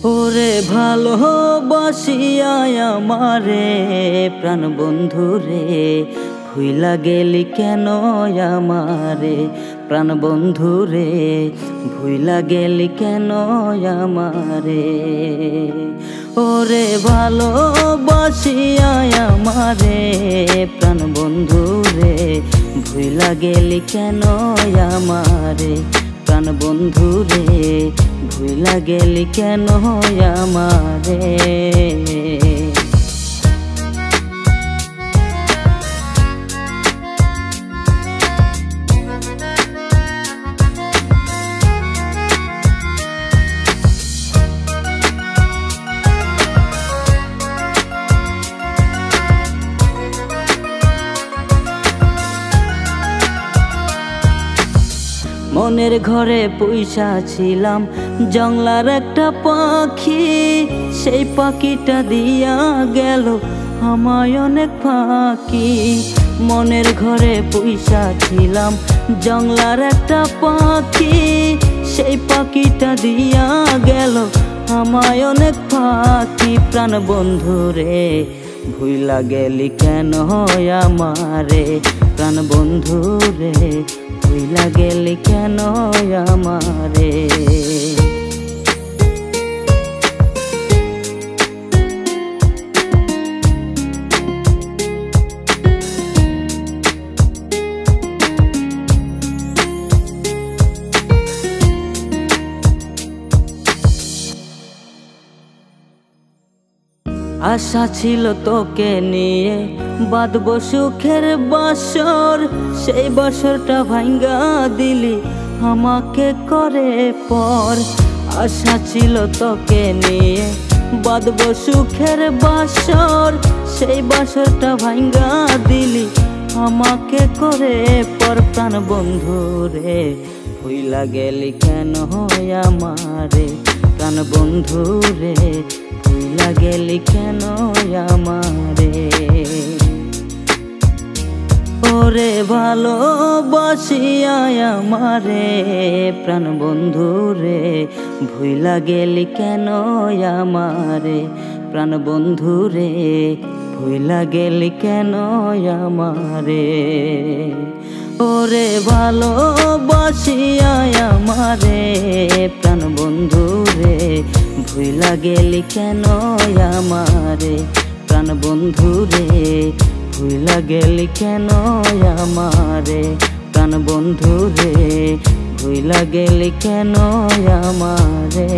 ওরে ভালোবাসিয়া আমারে প্রাণ বন্ধু রে, ভুইলা গেলি কেন আমারে প্রাণ বন্ধু রে, ভুইলা গেলি কেন আমারে। ওরে ভালোবাসিয়া আমারে প্রাণ বন্ধু রে, ভুইলা গেলি কেন আমারে প্রাণ বন্ধু রে, ভুইলা গেলি কেন আমারে। মনের ঘরে পয়সা ছিলাম জংলার একটা পাখি, সেই পাখিটা দিয়া গেল আমায় অনেক ফাঁকি। মনের ঘরে পয়সা ছিলাম জংলার একটা পাখি, সেই পাখিটা দিয়া গেল আমায় অনেক ফাঁকি। প্রাণ বন্ধু রে, ভুইলা গেলি কেন আমারে প্রাণ বন্ধু রে, ভুইলা গেলি কেন আমারে। আশা ছিল তোকে নিয়ে বাঁধবো সুখের বাসর, সেই বাসরটা ভাঙ্গা দিলি আমাকে করে পর। আশা ছিল তোকে নিয়ে বাঁধবো সুখের বাসর, সেই বাসরটা ভাঙ্গা দিলি আমাকে করে পর। প্রাণ বন্ধু রে, ভুইলা গেলি কেন আমারে প্রাণ বন্ধু রে, ভুইলা গেলি কেন আমারে। ওরে ভালোবাসিয়া আমারে প্রাণ বন্ধু রে, ভুইলা গেলি কেন আমারে প্রাণ বন্ধু রে, ভুইলা গেলি কেন আমারে। ওরে ভালোবাসিয়া আমারে প্রাণ বন্ধু রে, ভুইলা গেলি কেন আমারে প্রাণ বন্ধু রে, ভুইলা গেলি কেন আমারে প্রাণ বন্ধু রে, ভুইলা গেলি কেন আমারে।